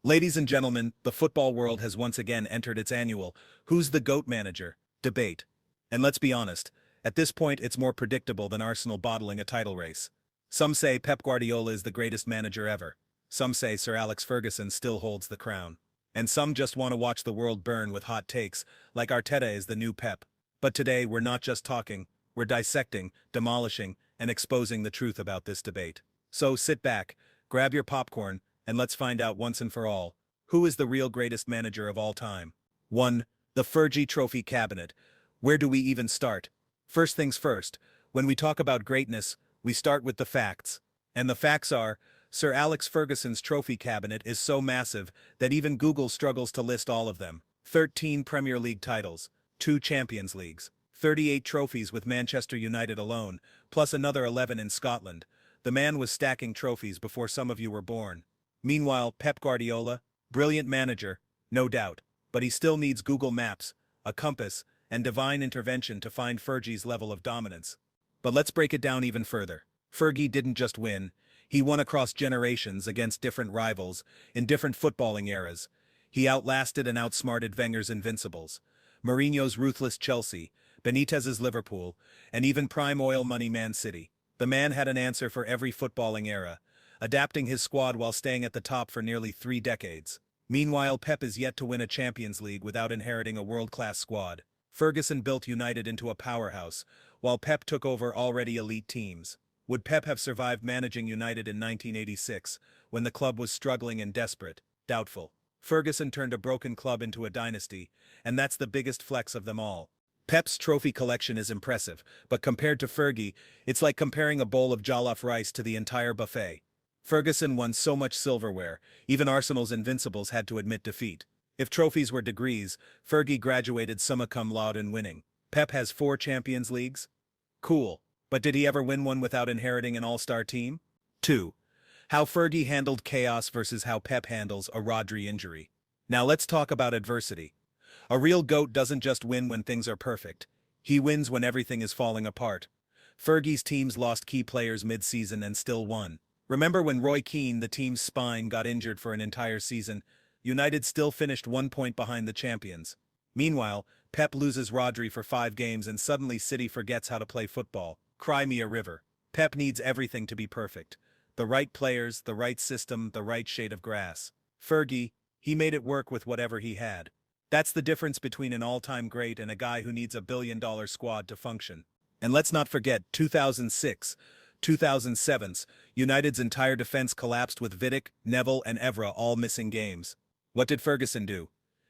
Ladies and gentlemen, the football world has once again entered its annual "Who's the GOAT manager?" debate. And let's be honest, at this point it's more predictable than Arsenal bottling a title race. Some say Pep Guardiola is the greatest manager ever. Some say Sir Alex Ferguson still holds the crown. And some just want to watch the world burn with hot takes, like Arteta is the new Pep. But today we're not just talking, we're dissecting, demolishing, and exposing the truth about this debate. So sit back, grab your popcorn, and let's find out once and for all, who is the real greatest manager of all time? 1. The Fergie Trophy Cabinet. Where do we even start? First things first, when we talk about greatness, we start with the facts. And the facts are, Sir Alex Ferguson's trophy cabinet is so massive that even Google struggles to list all of them. 13 Premier League titles, 2 Champions Leagues, 38 trophies with Manchester United alone, plus another 11 in Scotland. The man was stacking trophies before some of you were born. Meanwhile, Pep Guardiola, brilliant manager, no doubt, but he still needs Google Maps, a compass, and divine intervention to find Fergie's level of dominance. But let's break it down even further. Fergie didn't just win, he won across generations against different rivals, in different footballing eras. He outlasted and outsmarted Wenger's Invincibles, Mourinho's ruthless Chelsea, Benitez's Liverpool, and even prime oil money Man City. The man had an answer for every footballing era, adapting his squad while staying at the top for nearly 3 decades. Meanwhile, Pep is yet to win a Champions League without inheriting a world-class squad. Ferguson built United into a powerhouse, while Pep took over already elite teams. Would Pep have survived managing United in 1986, when the club was struggling and desperate? Doubtful. Ferguson turned a broken club into a dynasty, and that's the biggest flex of them all. Pep's trophy collection is impressive, but compared to Fergie, it's like comparing a bowl of jollof rice to the entire buffet. Ferguson won so much silverware, even Arsenal's Invincibles had to admit defeat. If trophies were degrees, Fergie graduated summa cum laude in winning. Pep has 4 Champions Leagues? Cool. But did he ever win one without inheriting an all-star team? 2. How Fergie handled chaos versus how Pep handles a Rodri injury. Now let's talk about adversity. A real GOAT doesn't just win when things are perfect. He wins when everything is falling apart. Fergie's teams lost key players mid-season and still won. Remember when Roy Keane, the team's spine, got injured for an entire season? United still finished 1 point behind the champions. Meanwhile, Pep loses Rodri for 5 games and suddenly City forgets how to play football. Cry me a river. Pep needs everything to be perfect. The right players, the right system, the right shade of grass. Fergie, he made it work with whatever he had. That's the difference between an all-time great and a guy who needs a billion-dollar squad to function. And let's not forget 2006. 2007's, United's entire defense collapsed with Vidic, Neville, and Evra all missing games. What did Ferguson do?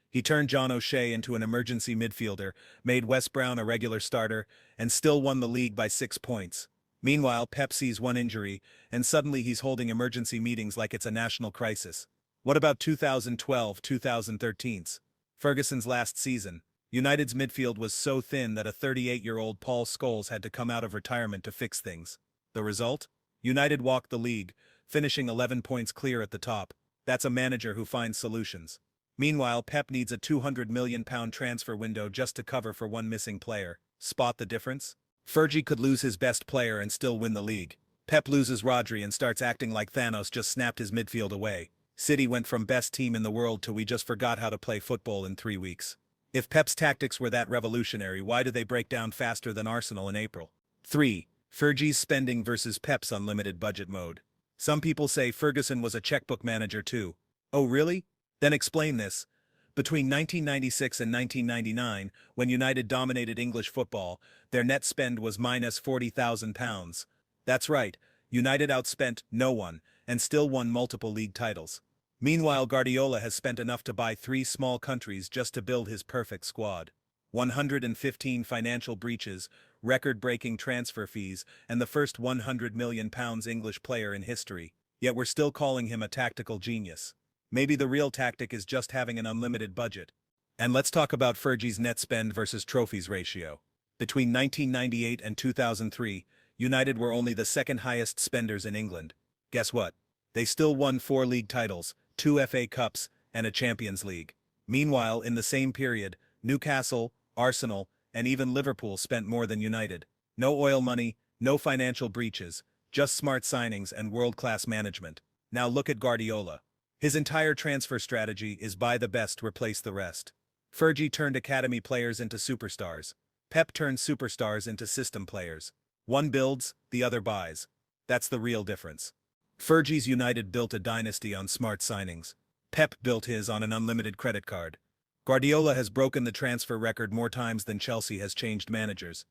He turned John O'Shea into an emergency midfielder, made Wes Brown a regular starter, and still won the league by 6 points. Meanwhile, Pep sees one injury, and suddenly he's holding emergency meetings like it's a national crisis. What about 2012-2013's? Ferguson's last season. United's midfield was so thin that a 38-year-old Paul Scholes had to come out of retirement to fix things. The result? United walked the league, finishing 11 points clear at the top. That's a manager who finds solutions. Meanwhile, Pep needs a £200 million transfer window just to cover for one missing player. Spot the difference? Fergie could lose his best player and still win the league. Pep loses Rodri and starts acting like Thanos just snapped his midfield away. City went from best team in the world to we just forgot how to play football in 3 weeks. If Pep's tactics were that revolutionary, why did they break down faster than Arsenal in April? 3. Fergie's spending versus Pep's unlimited budget mode. Some people say Ferguson was a checkbook manager too. Oh really? Then explain this. Between 1996 and 1999, when United dominated English football, their net spend was minus £40,000. That's right, United outspent no one, and still won multiple league titles. Meanwhile, Guardiola has spent enough to buy 3 small countries just to build his perfect squad. 115 financial breaches, record-breaking transfer fees, and the first £100 million English player in history. Yet we're still calling him a tactical genius. Maybe the real tactic is just having an unlimited budget. And let's talk about Fergie's net spend versus trophies ratio. Between 1998 and 2003, United were only the second highest spenders in England. Guess what? They still won 4 league titles, 2 FA Cups, and a Champions League. Meanwhile, in the same period, Newcastle, Arsenal, and even Liverpool spent more than United. No oil money, no financial breaches, just smart signings and world-class management. Now look at Guardiola. His entire transfer strategy is buy the best, replace the rest. Fergie turned academy players into superstars. Pep turned superstars into system players. One builds, the other buys. That's the real difference. Fergie's United built a dynasty on smart signings. Pep built his on an unlimited credit card. Guardiola has broken the transfer record more times than Chelsea has changed managers.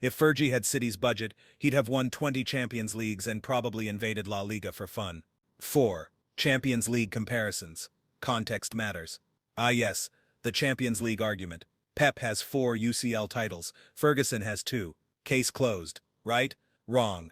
If Fergie had City's budget, he'd have won 20 Champions Leagues and probably invaded La Liga for fun. 4. Champions League comparisons. Context matters. Ah yes, the Champions League argument. Pep has 4 UCL titles, Ferguson has 2. Case closed. Right? Wrong.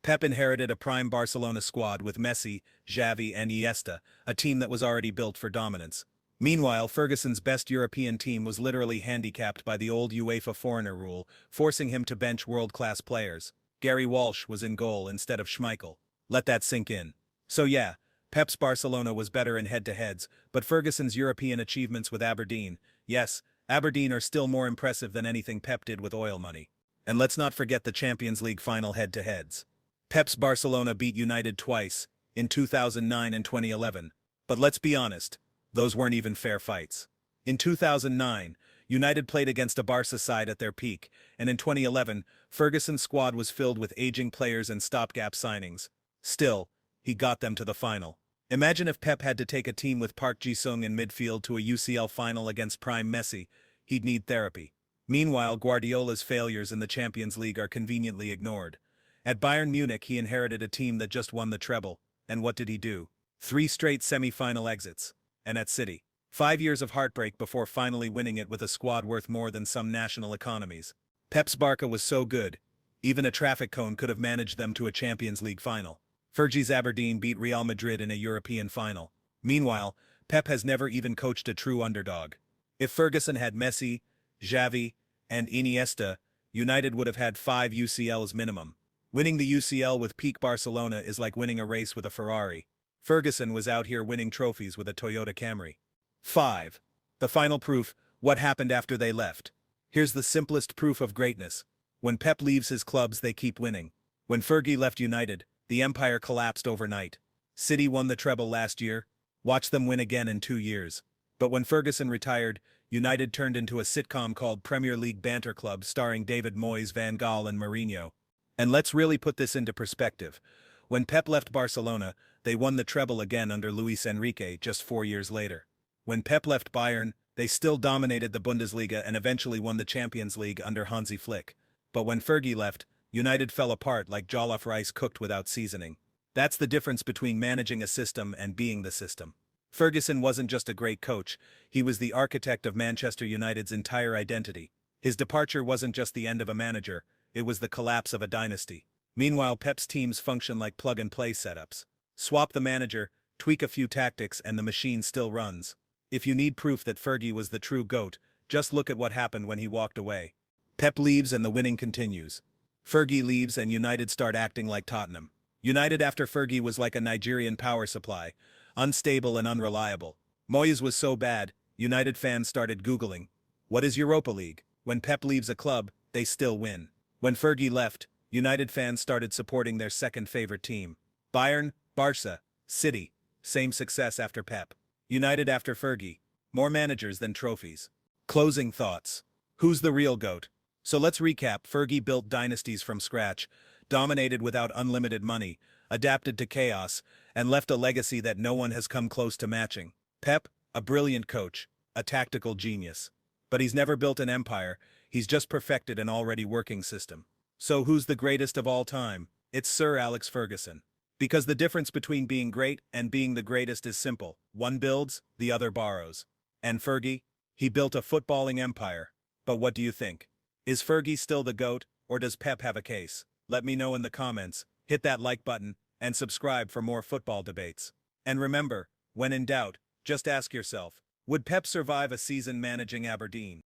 Pep inherited a prime Barcelona squad with Messi, Xavi and Iniesta, a team that was already built for dominance. Meanwhile, Ferguson's best European team was literally handicapped by the old UEFA foreigner rule, forcing him to bench world-class players. Gary Walsh was in goal instead of Schmeichel. Let that sink in. So yeah, Pep's Barcelona was better in head-to-heads, but Ferguson's European achievements with Aberdeen, yes, Aberdeen are still more impressive than anything Pep did with oil money. And let's not forget the Champions League final head-to-heads. Pep's Barcelona beat United twice, in 2009 and 2011. But let's be honest, those weren't even fair fights. In 2009, United played against a Barca side at their peak, and in 2011, Ferguson's squad was filled with aging players and stopgap signings. Still, he got them to the final. Imagine if Pep had to take a team with Park Ji-sung in midfield to a UCL final against prime Messi. He'd need therapy. Meanwhile, Guardiola's failures in the Champions League are conveniently ignored. At Bayern Munich, he inherited a team that just won the treble. And what did he do? 3 straight semi-final exits. And at City, 5 years of heartbreak before finally winning it with a squad worth more than some national economies. Pep's Barca was so good, even a traffic cone could have managed them to a Champions League final. Fergie's Aberdeen beat Real Madrid in a European final. Meanwhile, Pep has never even coached a true underdog. If Ferguson had Messi, Xavi, and Iniesta, United would have had 5 UCLs minimum. Winning the UCL with peak Barcelona is like winning a race with a Ferrari. Ferguson was out here winning trophies with a Toyota Camry. 5. The final proof, what happened after they left. Here's the simplest proof of greatness. When Pep leaves his clubs, they keep winning. When Fergie left United, the empire collapsed overnight. City won the treble last year. Watch them win again in 2 years. But when Ferguson retired, United turned into a sitcom called Premier League Banter Club starring David Moyes, Van Gaal and Mourinho. And let's really put this into perspective. When Pep left Barcelona, they won the treble again under Luis Enrique just 4 years later. When Pep left Bayern, they still dominated the Bundesliga and eventually won the Champions League under Hansi Flick. But when Fergie left, United fell apart like jollof rice cooked without seasoning. That's the difference between managing a system and being the system. Ferguson wasn't just a great coach, he was the architect of Manchester United's entire identity. His departure wasn't just the end of a manager, it was the collapse of a dynasty. Meanwhile, Pep's teams function like plug-and-play setups. Swap the manager, tweak a few tactics and the machine still runs. If you need proof that Fergie was the true GOAT, just look at what happened when he walked away. Pep leaves and the winning continues. Fergie leaves and United start acting like Tottenham. United after Fergie was like a Nigerian power supply, unstable and unreliable. Moyes was so bad, United fans started Googling, what is Europa League? When Pep leaves a club, they still win. When Fergie left, United fans started supporting their second favorite team. Bayern, Barca, City, same success after Pep. United after Fergie, more managers than trophies. Closing thoughts. Who's the real GOAT? So let's recap. Fergie built dynasties from scratch, dominated without unlimited money, adapted to chaos, and left a legacy that no one has come close to matching. Pep, a brilliant coach, a tactical genius. But he's never built an empire, he's just perfected an already working system. So who's the greatest of all time? It's Sir Alex Ferguson. Because the difference between being great and being the greatest is simple. One builds, the other borrows. And Fergie? He built a footballing empire. But what do you think? Is Fergie still the GOAT, or does Pep have a case? Let me know in the comments, hit that like button, and subscribe for more football debates. And remember, when in doubt, just ask yourself, would Pep survive a season managing Aberdeen?